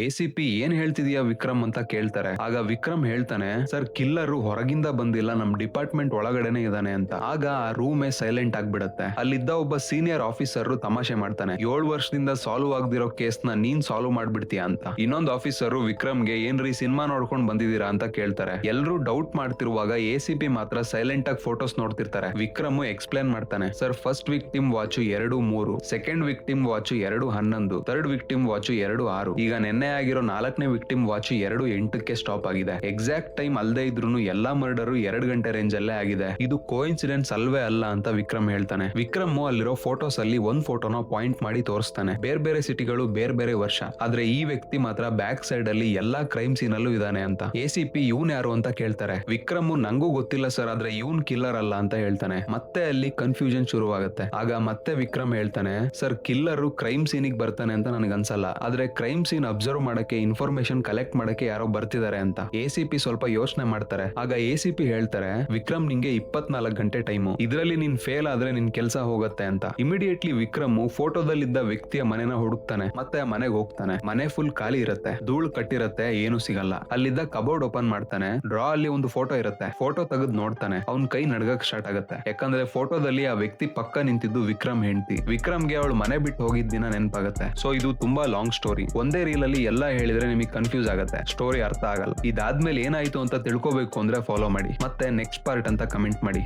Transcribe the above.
ACP ಏನ್ ಹೇಳ್ತಿದೀಯಾ ವಿಕ್ರಮ್ ಅಂತ ಕೇಳ್ತಾರೆ. ಆಗ ವಿಕ್ರಮ್ ಹೇಳ್ತಾನೆ, ಸರ್ ಕಿಲ್ಲರ್ ಹೊರಗಿಂದ ಬಂದಿಲ್ಲ, ನಮ್ ಡಿಪಾರ್ಟ್ಮೆಂಟ್ ಒಳಗಡೆನೆ ಇದಾನೆ ಅಂತ. ಆಗ ಆ ರೂಮೇ ಸೈಲೆಂಟ್ ಆಗ್ಬಿಡತ್ತೆ. ಅಲ್ಲಿದ್ದ ಒಬ್ಬ ಸೀನಿಯರ್ ಆಫೀಸರ್ ತಮಾಷೆ ಮಾಡ್ತಾನೆ, 7 ವರ್ಷದಿಂದ ಸಾಲ್ವ್ ಆಗದಿರೋ ಕೇಸ್ ನ ನೀನ್ ಸಾಲ್ವ್ ಮಾಡ್ಬಿಡ್ತೀಯಾ ಅಂತ. ಇನ್ನೊಂದು ಆಫೀಸರ್ ವಿಕ್ರಮ್ಗೆ ಏನ್ರಿ ಸಿನಿಮಾ ನೋಡ್ಕೊಂಡ್ ಬಂದಿದೀರಾ ಅಂತ ಕೇಳ್ತಾರೆ. ಎಲ್ರು ಡೌಟ್ ಮಾಡ್ತಿರುವಾಗ ಎಸಿಪಿ ಮಾತ್ರ ಸೈಲೆಂಟ್ ಆಗಿ ಫೋಟೋಸ್ ನೋಡ್ತಿರ್ತಾರೆ. ವಿಕ್ರಮ್ ಎಕ್ಸ್ಪ್ಲೇನ್ ಮಾಡ್ತಾನೆ, sir first victim watch 2:03, second victim watch 2:11, third victim watch 2:06. ಈಗ ನೆನ್ನೆ ಆಗಿರೋ 4ನೇ ವಿಕ್ಟಿಮ್ ವಾಚ್ 2:08ಕ್ಕೆ ಸ್ಟಾಪ್ ಆಗಿದೆ. ಎಕ್ಸಾಕ್ಟ್ ಟೈಮ್ ಅಲ್ಲದೆ ಇದ್ರೂ ಎಲ್ಲಾ ಮರ್ಡರ್ 2 ಗಂಟೆ ರೇಂಜ್ ಅಲ್ಲೇ ಆಗಿದೆ. ಇದು ಕೋಇನ್ಸಿಡೆನ್ಸ್ ಅಲ್ವೇ ಅಲ್ಲ ಅಂತ ವಿಕ್ರಮ್ ಹೇಳ್ತಾನೆ. ವಿಕ್ರಮ್ ಅಲ್ಲಿರೋ ಫೋಟೋಸ್ ಅಲ್ಲಿ ಒಂದ್ ಫೋಟೋನ ಪಾಯಿಂಟ್ ಮಾಡಿ ತೋರಿಸ್ತಾನೆ. ಬೇರೆ ಬೇರೆ ಸಿಟಿಗಳು, ಬೇರೆ ಬೇರೆ ವರ್ಷ, ಆದ್ರೆ ಈ ವ್ಯಕ್ತಿ ಮಾತ್ರ ಬ್ಯಾಕ್ ಸೈಡ್ ಅಲ್ಲಿ ಎಲ್ಲಾ ಕ್ರೈಮ್ ಸೀನ್ ಅಲ್ಲೂ ಇದಾನೆ ಅಂತ. ಎಸಿಪಿ ಇವನ್ ಯಾರು ಅಂತ ಕೇಳ್ತಾರೆ. ವಿಕ್ರಮ್ ನಂಗೂ ಗೊತ್ತಿಲ್ಲ ಸರ್, ಆದ್ರೆ ಇವನ್ ಕಿಲ್ಲರ್ ಅಲ್ಲ ಅಂತ ಹೇಳ್ತಾನೆ. ಮತ್ತೆ ಅಲ್ಲಿ ಕನ್ಫ್ಯೂಷನ್ ಶುರುವಾಗುತ್ತೆ. ಆಗ ಮತ್ತೆ ವಿಕ್ರಮ್ ಹೇಳ್ತಾನೆ, ಸರ್ ಕಿಲ್ಲರ್ ಕ್ರೈಮ್ ಸೀನಿಗೆ ಬರ್ತಾನೆ ಅಂತ ನನಗೆ ಅನ್ಸಲ್ಲ, ಆದ್ರೆ ಕ್ರೈಮ್ ಸೀನ್ ಅಬ್ಸರ್ವ್ ಮಾಡಕ್ಕೆ, ಇನ್ಫಾರ್ಮೇಶನ್ ಕಲೆಕ್ಟ್ ಮಾಡಕ್ಕೆ ಯಾರೋ ಬರ್ತಿದ್ದಾರೆ ಅಂತ. ಎಸಿಪಿ ಸ್ವಲ್ಪ ಯೋಚನೆ ಮಾಡ್ತಾರೆ. ಆಗ ಎಸಿಪಿ ಹೇಳ್ತಾರೆ, ವಿಕ್ರಮ್ ನಿಂಗೆ 24 ಗಂಟೆ ಟೈಮು, ಇದರಲ್ಲಿ ನೀನ್ ಫೇಲ್ ಆದ್ರೆ ನಿನ್ ಕೆಲಸ ಹೋಗುತ್ತೆ ಅಂತ. ಇಮಿಡಿಯೇಟ್ಲಿ ವಿಕ್ರಮ್ ಫೋಟೋದಲ್ಲಿದ್ದ ವ್ಯಕ್ತಿಯ ಮನೆನ ಹುಡುಕ್ತಾನೆ. ಮತ್ತೆ ಆ ಮನೆಗೆ ಹೋಗ್ತಾನೆ. ಮನೆ ಫುಲ್ ಖಾಲಿ ಇರುತ್ತೆ, ಧೂಳು ಕಟ್ಟಿರುತ್ತೆ, ಏನು ಸಿಗಲ್ಲ. ಅಲ್ಲಿದ್ದ ಕಬೋರ್ಡ್ ಓಪನ್ ಮಾಡ್ತಾನೆ. ಡ್ರಾ ಅಲ್ಲಿ ಒಂದು ಫೋಟೋ ಇರುತ್ತೆ. ಫೋಟೋ ತೆಗೆದು ನೋಡ್ತಾನೆ. ಅವ್ನ್ ಕೈ ನಡ್ಗಕ್ ಸ್ಟಾರ್ಟ್ ಆಗುತ್ತೆ. ಯಾಕಂದ್ರೆ ಫೋಟೋದಲ್ಲಿ ಆ ವ್ಯಕ್ತಿ ಪಕ್ಕ ನಿಂತಿದ್ದು ವಿಕ್ರಮ್ ಹೆಂಡತಿ. ವಿಕ್ರಮ್ಗೆ ಅವಳು ಮನೆ ಬಿಟ್ಟು ಹೋಗಿದ್ದ ದಿನ ನೆನಪಾಗುತ್ತೆ. ಸೊ ಇದು ತುಂಬಾ ಲಾಂಗ್ ಸ್ಟೋರಿ. ಒಂದೇ ರೀಲ್ ಅಲ್ಲಿ ಎಲ್ಲ ಹೇಳಿದ್ರೆ ನಿಮಗೆ ಕನ್ಫ್ಯೂಸ್ ಆಗುತ್ತೆ, ಸ್ಟೋರಿ ಅರ್ಥ ಆಗಲ್ಲ. ಇದಾದ್ಮೇಲೆ ಏನಾಯ್ತು ಅಂತ ತಿಳ್ಕೋಬೇಕು ಅಂದ್ರೆ ಫಾಲೋ ಮಾಡಿ, ಮತ್ತೆ ನೆಕ್ಸ್ಟ್ ಪಾರ್ಟ್ ಅಂತ ಕಮೆಂಟ್ ಮಾಡಿ.